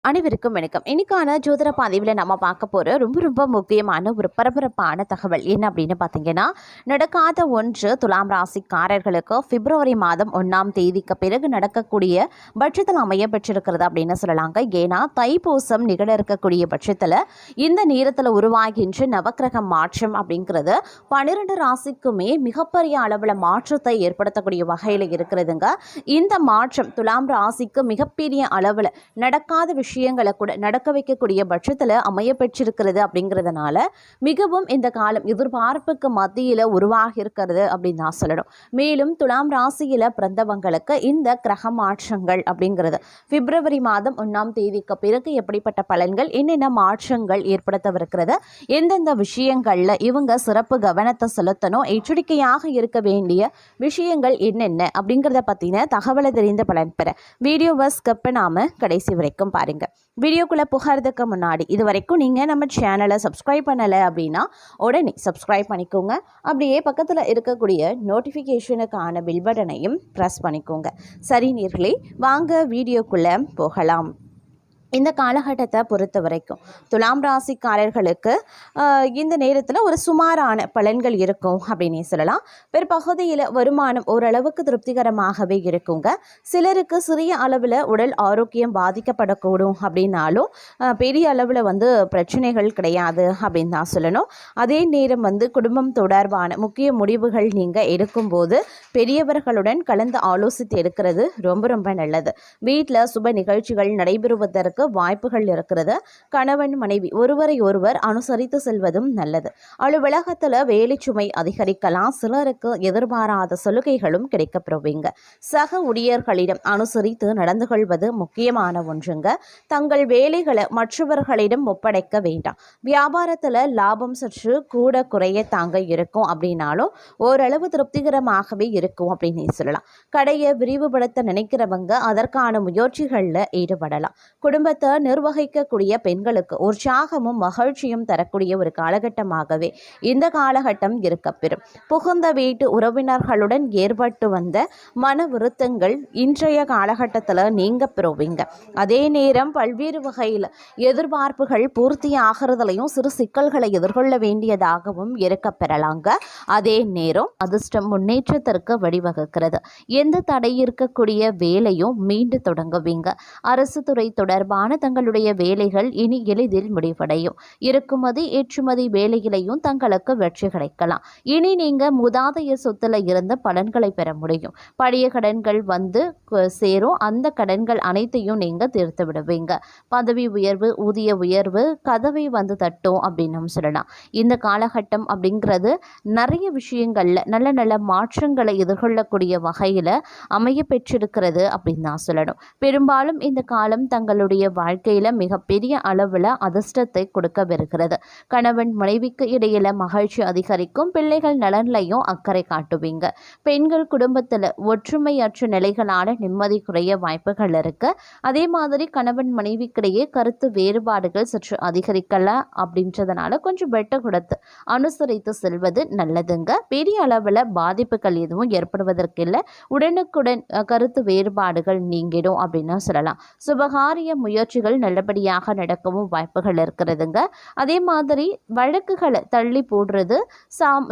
அனைவருக்கும் வணக்கம். இன்னைக்கான ஜோதிட பதிவில் நம்ம பார்க்க போகிற ரொம்ப முக்கியமான ஒரு பரபரப்பான தகவல் என்ன அப்படின்னு பார்த்தீங்கன்னா, நடக்காத ஒன்று துலாம் ராசிக்காரர்களுக்கு பிப்ரவரி மாதம் 1ஆம் தேதிக்கு பிறகு நடக்கக்கூடிய பட்சத்தில் அமைய பெற்றிருக்கிறது அப்படின்னு சொல்லலாங்க. ஏன்னா தைப்பூசம் நிகழ இருக்கக்கூடிய பட்சத்தில் இந்த நேரத்தில் உருவாகின்ற நவக்கிரக மாற்றம் அப்படிங்கிறது 12 ராசிக்குமே மிகப்பெரிய அளவில் மாற்றத்தை ஏற்படுத்தக்கூடிய வகையில் இருக்கிறதுங்க. இந்த மாற்றம் துலாம் ராசிக்கு மிகப்பெரிய அளவில் நடக்காத விஷயங்களை கூட நடக்க வைக்கக்கூடிய பட்சத்தில் அமைய பெற்றிருக்கிறது. அப்படிங்கிறதுனால மிகவும் இந்த காலம் எதிர்பார்ப்புக்கு மத்தியில் உருவாகி இருக்கிறது அப்படின்னு தான் சொல்லணும். மேலும் துலாம் ராசியில் பிறந்தவங்களுக்கு இந்த கிரக மாற்றங்கள் அப்படிங்கிறது பிப்ரவரி மாதம் 1ஆம் தேதிக்கு பிறகு எப்படிப்பட்ட பலன்கள், என்னென்ன மாற்றங்கள் ஏற்படுத்தவிருக்கிறது, எந்தெந்த விஷயங்கள்ல இவங்க சிறப்பு கவனத்தை செலுத்தணும், எச்சரிக்கையாக இருக்க வேண்டிய விஷயங்கள் என்னென்ன அப்படிங்கிறத பற்றின தகவலை தெரிந்த பலன் பெற வீடியோவை ஸ்கிப் பண்ணாமல் கடைசி வரைக்கும் பாருங்க. வீடியோக்குள்ளே புகாரதுக்கு முன்னாடி இது வரைக்கும் நீங்கள் நம்ம சேனலை சப்ஸ்கிரைப் பண்ணலை அப்படின்னா உடனே சப்ஸ்கிரைப் பண்ணிக்கோங்க. அப்படியே பக்கத்தில் இருக்கக்கூடிய நோட்டிஃபிகேஷனுக்கான பில் பட்டனையும் ப்ரெஸ் பண்ணிக்கோங்க. சரி நேர்களே, வாங்க வீடியோக்குள்ளே போகலாம். இந்த காலகட்டத்தை பொறுத்த வரைக்கும் துலாம் ராசிக்காரர்களுக்கு இந்த நேரத்தில் ஒரு சுமாரான பலன்கள் இருக்கும் அப்படின்னே சொல்லலாம். பிற்பகுதியில் வருமானம் ஓரளவுக்கு திருப்திகரமாகவே இருக்குங்க. சிலருக்கு சிறிய அளவில் உடல் ஆரோக்கியம் பாதிக்கப்படக்கூடும் அப்படின்னாலும் பெரிய அளவில் பிரச்சனைகள் கிடையாது அப்படின்னு தான் சொல்லணும். அதே நேரம் குடும்பம் தொடர்பான முக்கிய முடிவுகள் நீங்கள் எடுக்கும்போது பெரியவர்களுடன் கலந்து ஆலோசித்து எடுக்கிறது ரொம்ப நல்லது. வீட்டில் சுப நிகழ்ச்சிகள் நடைபெறுவதற்கு வாய்ப்புகள் இருக்கிறது. கணவன் மனைவி ஒருவரை ஒருவர் அனுசரித்து செல்வதும் நல்லது. அலுவலகத்தில் வேலை சுமை அதிகரிக்கலாம். சிலருக்கு எதிர்பாராத சலுகைகளும் கிடைக்கப்பெறுவீங்க. சக ஊழியர்களிடம் அனுசரித்து நடந்து கொள்வது முக்கியமான ஒன்றுங்க. தங்கள் வேலைகளை மற்றவர்களிடம் ஒப்படைக்க வேண்டாம். வியாபாரத்தில் லாபம் சற்று கூட குறைய தாங்க இருக்கும் அப்படின்னாலும் ஓரளவு திருப்திகரமாகவே இருக்கும் அப்படின்னு சொல்லலாம். கடையை விரிவுபடுத்த நினைக்கிறவங்க அதற்கான முயற்சிகளில் ஈடுபடலாம். குடும்பத்தை நிர்வகிக்கக்கூடிய பெண்களுக்கு உற்சாகமும் மகிழ்ச்சியும் தரக்கூடிய ஒரு காலகட்டமாகவே இந்த காலகட்டம் இருக்கப்பெறும். புகுந்த வீட்டு உறவினர்களுடன் ஏற்பட்டு வந்த மன விருத்தங்கள் இன்றைய காலகட்டத்தில் நீங்க பெறுவீங்க. அதே நேரம் பல்வேறு வகையில் எதிர்பார்ப்புகள் பூர்த்தி ஆகிறதுலையும் சிறு சிக்கல்களை எதிர்கொள்ள வேண்டியதாகவும் இருக்கப்பெறலாங்க. அதே நேரம் அதிர்ஷ்டம் முன்னேற்றத்திற்கு வழிவகுக்கிறது. எந்த தடை இருக்கக்கூடிய வேலையும் மீண்டு தொடங்குவீங்க. அரசு துறை தொடர்பான தங்களுடைய வேலைகள் இனி எளிதில் முடிவடையும். இறக்குமதி ஏற்றுமதி வேலையிலையும் தங்களுக்கு வெற்றி கிடைக்கலாம். இனி நீங்க மூதாதைய சொத்துல இருந்த பலன்களை பெற முடியும். பழைய கடன்கள் சேரும். அந்த கடன்கள் அனைத்தையும் நீங்க தீர்த்து விடுவீங்க. பதவி உயர்வு, ஊதிய உயர்வு கதவை தட்டும் அப்படின்னு சொல்லலாம். இந்த காலகட்டம் அப்படிங்கிறது நிறைய விஷயங்கள்ல நல்ல மாற்றங்களை எதிர்கொள்ளக்கூடிய வகையில அமைய பெற்றிருக்கிறது அப்படின்னு தான் சொல்லணும். பெரும்பாலும் இந்த காலம் தங்களுடைய வாழ்க்கையில மிகப்பெரிய அளவுல அதிர்ஷ்டத்தை கொடுக்க வருகிறது. கணவன் மனைவிக்கு இடையில மகிழ்ச்சி அதிகரிக்கும். பிள்ளைகள் நலன்லையும் அக்கறை காட்டுவீங்க. பெண்கள் குடும்பத்துல ஒற்றுமையற்ற நிலைகளான நிம்மதி குறைய வாய்ப்புகள் இருக்கு. அதே மாதிரி கணவன் மனைவிக்கிடையே கருத்து வேறுபாடுகள் சற்று அதிகரிக்கலாம். அப்படின்றதுனால கொஞ்சம் வெட்ட கொடுத்து அனுசரித்து செல்வது நல்லதுங்க. பெரிய அளவுல பாதிப்புகள் எதுவும் ஏற்படுவதற்கு இல்லை. உடனுக்குடன் கருத்து வேறுபாடுகள் நீங்கிடும் அப்படின்னு சொல்லலாம். சுபகாரிய முயற்சிகள் நல்லபடியாக நடக்கவும் வாய்ப்புகள் இருக்கிறதுங்க. அதே மாதிரி வழக்குகளை தள்ளி போடுறது,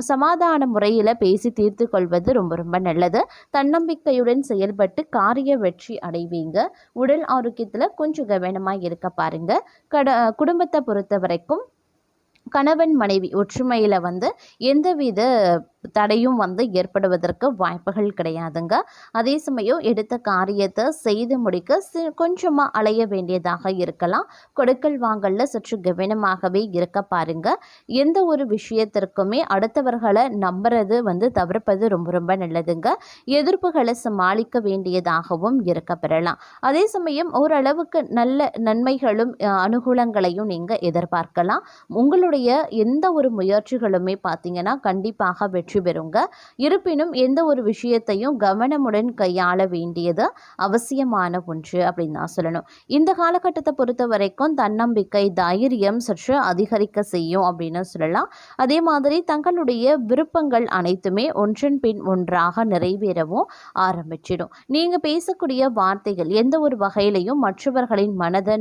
சமாதான முறையில் பேசி தீர்த்து கொள்வது ரொம்ப நல்லது. தன்னம்பிக்கையுடன் செயல்பட்டு காரிய வெற்றி அடைவீங்க. உடல் ஆரோக்கியத்தில் கொஞ்சம் கவனமாக இருக்க பாருங்க. குடும்பத்தை பொறுத்த வரைக்கும் கணவன் மனைவி ஒற்றுமையில் எந்தவித தடையும் ஏற்படுவதற்கு வாய்ப்புகள் கிடையாதுங்க. அதே சமயம் எடுத்த காரியத்தை செய்து முடிக்க கொஞ்சமாக அலைய வேண்டியதாக இருக்கலாம். கொடுக்கல் வாங்கல்ல சற்று கவனமாகவே இருக்க பாருங்க. எந்த ஒரு விஷயத்திற்குமே அடுத்தவர்களை நம்புறது தவிர்ப்பது ரொம்ப நல்லதுங்க. எதிர்ப்புகளை சமாளிக்க வேண்டியதாகவும் இருக்க பெறலாம். அதே சமயம் ஓரளவுக்கு நல்ல நன்மைகளும் அனுகூலங்களையும் நீங்கள் எதிர்பார்க்கலாம். உங்களுடைய எந்த ஒரு முயற்சிகளுமே பார்த்தீங்கன்னா கண்டிப்பாக வெற்றி வெற்றி பெறுங்க. இருப்பினும் எந்த ஒரு விஷயத்தையும் கவனமுடன் கையாள வேண்டியது அவசியமான ஒன்று அப்படின்னு தான் சொல்லணும். இந்த காலகட்டத்தை பொறுத்த வரைக்கும் தன்னம்பிக்கை, தைரியம் சற்று அதிகரிக்க செய்யும் அப்படின்னு சொல்லலாம். அதே மாதிரி தங்களுடைய விருப்பங்கள் அனைத்துமே ஒன்றன் பின் ஒன்றாக நிறைவேறவும் ஆரம்பிச்சிடும். நீங்க பேசக்கூடிய வார்த்தைகள் எந்த ஒரு வகையிலையும் மற்றவர்களின் மனதை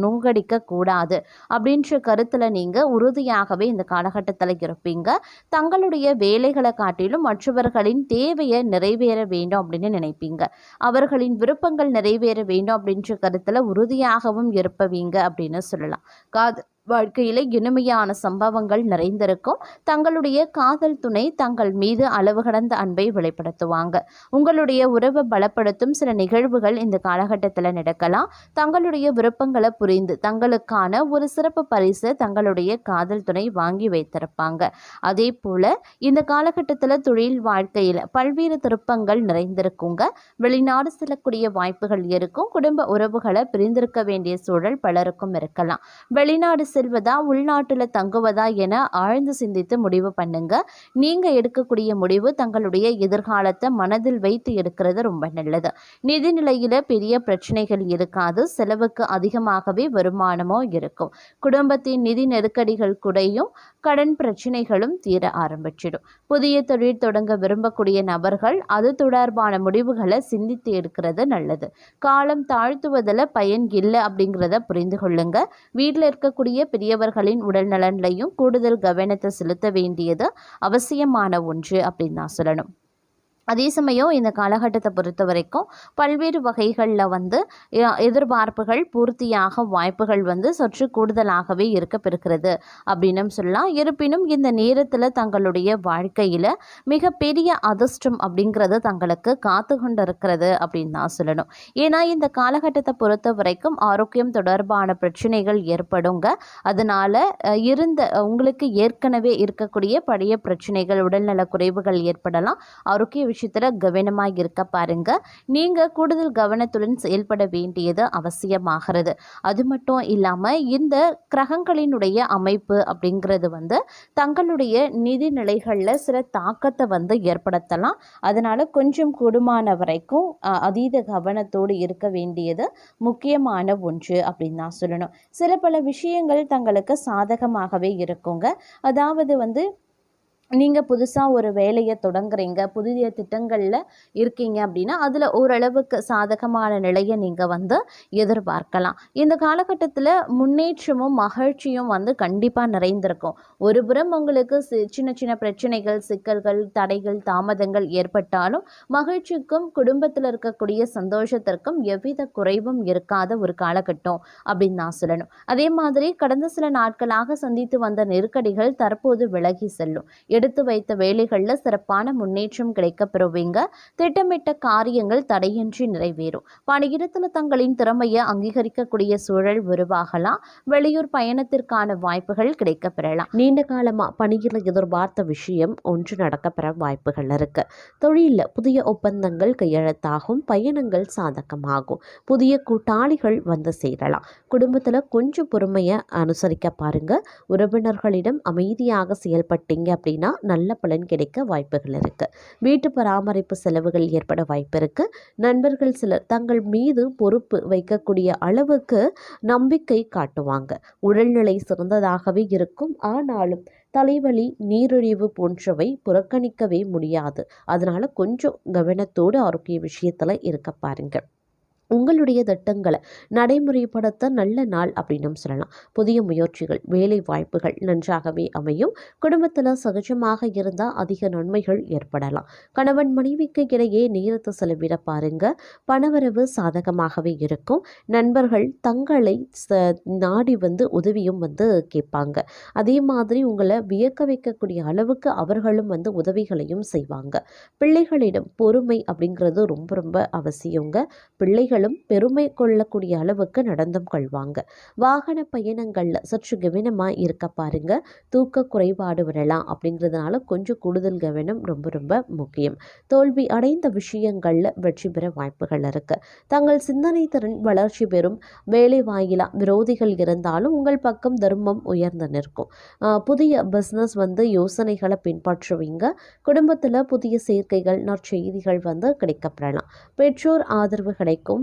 நோகடிக்க கூடாது அப்படின்ற கருத்துல நீங்க உறுதியாகவே இந்த காலகட்டத்தில் இருப்பீங்க. தங்களுடைய வேலைகளை காட்டிலும் மற்றவர்களின் தேவையை நிறைவேற வேண்டும் அப்படின்னு நினைப்பீங்க. அவர்களின் விருப்பங்கள் நிறைவேற வேண்டும் அப்படின்ற கருத்துல உறுதியாகவும் இருப்பவீங்க அப்படின்னு சொல்லலாம். வாழ்க்கையில இனிமையான சம்பவங்கள் நிறைந்திருக்கும். தங்களுடைய காதல் துணை தங்கள் மீது அளவு கடந்த அன்பை வெளிப்படுத்துவாங்க. உங்களுடைய உறவை பலப்படுத்தும் சில நிகழ்வுகள் இந்த காலகட்டத்தில் நடக்கலாம். தங்களுடைய விருப்பங்களை புரிந்து தங்களுக்கான ஒரு சிறப்பு பரிசு தங்களுடைய காதல் துணை வாங்கி வைத்திருப்பாங்க. அதே போல இந்த காலகட்டத்தில் தொழில் வாழ்க்கையில் பல்வேறு திருப்பங்கள் நிறைந்திருக்குங்க. வெளிநாடு செல்லக்கூடிய வாய்ப்புகள் இருக்கும். குடும்ப உறவுகளை பிரிந்திருக்க வேண்டிய சூழல் பலருக்கும் இருக்கலாம். வெளிநாடு செல்வதா உள்நாட்டுல தங்குவதா என ஆழ்ந்து சிந்தித்து முடிவு பண்ணுங்க. நீங்க எடுக்கக்கூடிய முடிவு தங்களுடைய எதிர்காலத்தை மனதில் வைத்து எடுக்கிறது ரொம்ப நல்லது. நிதி நிலையில பெரிய பிரச்சனைகள் இருக்காது. செலவுக்கு அதிகமாகவே வருமானமோ இருக்கும். குடும்பத்தின் நிதி நெருக்கடிகள் குறையும். கடன் பிரச்சனைகளும் தீர ஆரம்பிச்சிடும். புதிய தொழில் தொடங்க விரும்பக்கூடிய நபர்கள் அது தொடர்பான முடிவுகளை சிந்தித்து எடுக்கிறது நல்லது. காலம் தாழ்த்துவதில் பயன் இல்லை அப்படிங்கிறத புரிந்து கொள்ளுங்க. வீட்டில் இருக்கக்கூடிய பெரியவர்களின் உடல் நலன்லையும் கூடுதல் கவனத்தை செலுத்த வேண்டியது அவசியமான ஒன்று அப்படின்னு தான் சொல்லணும். அதே சமயம் இந்த காலகட்டத்தை பொறுத்த வரைக்கும் பல்வேறு வகைகளில் எதிர்பார்ப்புகள் பூர்த்தியாக வாய்ப்புகள் சற்று கூடுதலாகவே இருக்கப்பெறுகிறது அப்படின்னு சொல்லலாம். இருப்பினும் இந்த நேரத்தில் தங்களுடைய வாழ்க்கையில் மிகப்பெரிய அதிர்ஷ்டம் அப்படிங்கிறது தங்களுக்கு காத்து கொண்டு இருக்கிறது அப்படின்னு தான் சொல்லணும். ஏன்னா இந்த காலகட்டத்தை பொறுத்த வரைக்கும் ஆரோக்கியம் தொடர்பான பிரச்சனைகள் ஏற்படுங்க. அதனால் உங்களுக்கு ஏற்கனவே இருக்கக்கூடிய பழைய பிரச்சனைகள், உடல்நல குறைவுகள் ஏற்படலாம். ஆரோக்கிய விஷயத்துல கவனமாக இருக்க பாருங்க. நீங்க கூடுதல் கவனத்துடன் செயல்பட வேண்டியது அவசியமாகிறது. அது மட்டும் இல்லாம இந்த கிரகங்களினுடைய அமைப்பு அப்படிங்கிறது தங்களுடைய நிதி நிலைகள்ல சில தாக்கத்தை ஏற்படுத்தலாம். அதனால கொஞ்சம் கூடுமான வரைக்கும் அதீத கவனத்தோடு இருக்க வேண்டியது முக்கியமான ஒன்று அப்படின்னு தான் சொல்லணும். சில பல விஷயங்கள் தங்களுக்கு சாதகமாகவே இருக்குங்க. அதாவது நீங்கள் புதுசாக ஒரு வேலையை தொடங்குறீங்க, புதிய திட்டங்களில் இருக்கீங்க அப்படின்னா அதில் ஓரளவுக்கு சாதகமான நிலையை நீங்கள் எதிர்பார்க்கலாம். இந்த காலகட்டத்தில் முன்னேற்றமும் மகிழ்ச்சியும் கண்டிப்பாக நிறைந்திருக்கும். ஒரு புறம் உங்களுக்கு சின்ன சின்ன பிரச்சனைகள், சிக்கல்கள், தடைகள், தாமதங்கள் ஏற்பட்டாலும் மகிழ்ச்சிக்கும் குடும்பத்தில் இருக்கக்கூடிய சந்தோஷத்திற்கும் எவ்வித குறைவும் இருக்காத ஒரு காலகட்டம் அப்படின்னு நான் சொல்லணும். அதே மாதிரி கடந்த சில நாட்களாக சந்தித்து வந்த நெருக்கடிகள் தற்போது விலகி செல்லும். எடுத்து வைத்த வேலைகளில் சிறப்பான முன்னேற்றம் கிடைக்க பெறுவீங்க. திட்டமிட்ட காரியங்கள் தடையின்றி நிறைவேறும். பணியிடத்தில் தங்களின் திறமையை அங்கீகரிக்கக்கூடிய சூழல் உருவாகலாம். வெளியூர் பயணத்திற்கான வாய்ப்புகள் கிடைக்க பெறலாம். நீண்ட காலமா பணியில் எதிர்பார்த்த விஷயம் ஒன்று நடக்க பெற வாய்ப்புகள் இருக்கு. தொழிலில் புதிய ஒப்பந்தங்கள் கையெழுத்தாகும். பயணங்கள் சாதகமாகும். புதிய கூட்டாளிகள் சேரலாம். குடும்பத்தில் கொஞ்சம் பொறுமையை அனுசரிக்க பாருங்க. உறவினர்களிடம் அமைதியாக செயல்பட்டீங்க அப்படின்னா நல்ல பலன் கிடைக்க வாய்ப்புகள் இருக்கு. வீட்டு பராமரிப்பு செலவுகள் ஏற்பட வாய்ப்பு இருக்கு. நண்பர்கள் சிலர் தங்கள் மீது பொறுப்பு வைக்கக்கூடிய அளவுக்கு நம்பிக்கை காட்டுவாங்க. உடல்நிலை சிறந்ததாகவே இருக்கும். ஆனாலும் தலைவலி, நீரிழிவு போன்றவை புறக்கணிக்கவே முடியாது. அதனால கொஞ்சம் கவனத்தோடு ஆரோக்கிய விஷயத்துல இருக்க பாருங்க. உங்களுடைய திட்டங்களை நடைமுறைப்படுத்த நல்ல நாள் அப்படின்னு சொல்லலாம். புதிய முயற்சிகள், வேலை வாய்ப்புகள் நன்றாகவே அமையும். குடும்பத்தில் சகஜமாக இருந்தால் அதிக நன்மைகள் ஏற்படலாம். கணவன் மனைவிக்கு இடையே நேரத்தை செலவிட பாருங்க. பணவரவு சாதகமாகவே இருக்கும். நண்பர்கள் தங்களை நாடி உதவியும் கேட்பாங்க. அதே மாதிரி உங்களை வியக்க வைக்கக்கூடிய அளவுக்கு அவர்களும் உதவிகளையும் செய்வாங்க. பிள்ளைகளிடம் பொறுமை அப்படிங்கிறது ரொம்ப ரொம்ப அவசியங்க. பிள்ளைகள் உறவினர்களும் பெருமை கொள்ளக்கூடிய அளவுக்கு நடந்தும் கொள்வாங்க. வாகன பயணங்கள்ல சற்று கவனமா இருக்க பாருங்க. தூக்க குறைபாடு வரலாம், அப்படிங்கிறதுனால கொஞ்சம் கூடுதல் கவனம் ரொம்ப ரொம்ப முக்கியம். தோல்வி அடைந்த விஷயங்கள்ல வெற்றி பெற வாய்ப்புகள் இருக்கு. தங்கள் சிந்தனை திறன் வளர்ச்சி பெறும். வேலை வாயிலா விரோதிகள் இருந்தாலும் உங்கள் பக்கம் தர்மம் உயர்ந்து நிற்கும். புதிய பிஸ்னஸ் யோசனைகளை பின்பற்றுவீங்க. குடும்பத்தில் புதிய சேர்க்கைகள் நற்செய்திகள் கிடைக்கப்பெறலாம். பெற்றோர் ஆதரவு கிடைக்கும்.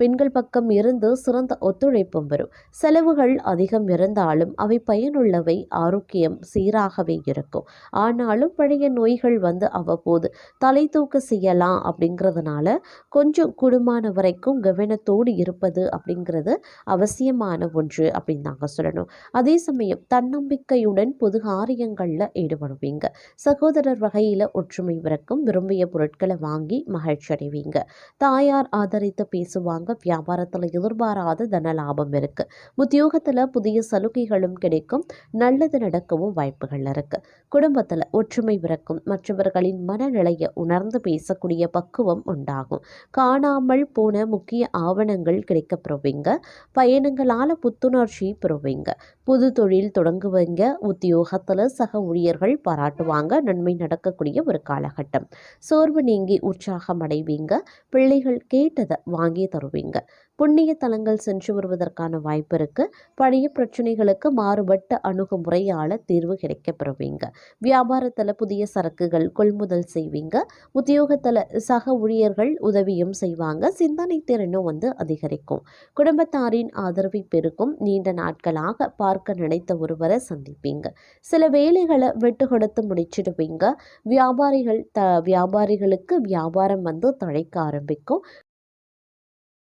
பெண்கள் பக்கம் இருந்து சிறந்த ஒத்துழைப்பும் வரும். செலவுகள் அதிகம் இருந்தாலும் அவை பயனுள்ளவை. ஆரோக்கியம் சீராகவே இருக்கும். ஆனாலும் பழைய நோய்கள் அவ்வப்போது தலை தூக்க செய்யலாம். அப்படிங்கிறதுனால கொஞ்சம் கூடுமான வரைக்கும் கவனத்தோடு இருப்பது அப்படிங்கிறது அவசியமான ஒன்று அப்படின்னு நாங்கள் சொல்லணும். அதே சமயம் தன்னம்பிக்கையுடன் பொது காரியங்களில் ஈடுபடுவீங்க. சகோதரர் வகையில் ஒற்றுமை பிறக்கும். விரும்பிய பொருட்களை வாங்கி மகிழ்ச்சி அடைவீங்க. தாயார் ஆதரித்து பேசுவாங்க. வியாபாரத்தில் எதிர்பாராத தன லாபம் இருக்கு. உத்தியோகத்தில் புதிய சலுகைகளும் கிடைக்கும். நல்லது நடக்கவும் வாய்ப்புகள் இருக்கு. குடும்பத்தில் ஒற்றுமை பிறக்கும். மற்றவர்களின் மனநிலையை உணர்ந்து பேசக்கூடிய பக்குவம் உண்டாகும். காணாமல் போன முக்கிய ஆவணங்கள் கிடைக்கப்பெறுவீங்க. பயணங்களால் புத்துணர்ச்சி பெறுவீங்க. புது தொழில் தொடங்குவீங்க. உத்தியோகத்தில் சக ஊழியர்கள் பாராட்டுவாங்க. நன்மை நடக்கக்கூடிய ஒரு காலகட்டம். சோர்வு நீங்கி உற்சாகம் அடைவீங்க. பிள்ளைகள் கேட்டதை வாங்கி தருவீங்க. புண்ணிய தலங்கள் சென்று வருவதற்கான வாய்ப்பு இருக்கு. பழைய பிரச்சனைகளுக்கு மாறுபட்ட அணுகுமுறையால தீர்வு கிடைக்கப்பெறுவீங்க. வியாபாரத்தில் புதிய சரக்குகள் கொள்முதல் செய்வீங்க. உத்தியோகத்தில் சக ஊழியர்கள் உதவியும் செய்வாங்க. சிந்தனை திறனும் அதிகரிக்கும். குடும்பத்தாரின் ஆதரவை பெருக்கும். நீண்ட நாட்களாக பார்க்க நினைத்த ஒருவரை சந்திப்பீங்க. சில வேலைகளை விட்டு கொடுத்து முடிச்சிடுவீங்க. வியாபாரிகளுக்கு வியாபாரம் தழைக்க ஆரம்பிக்கும்.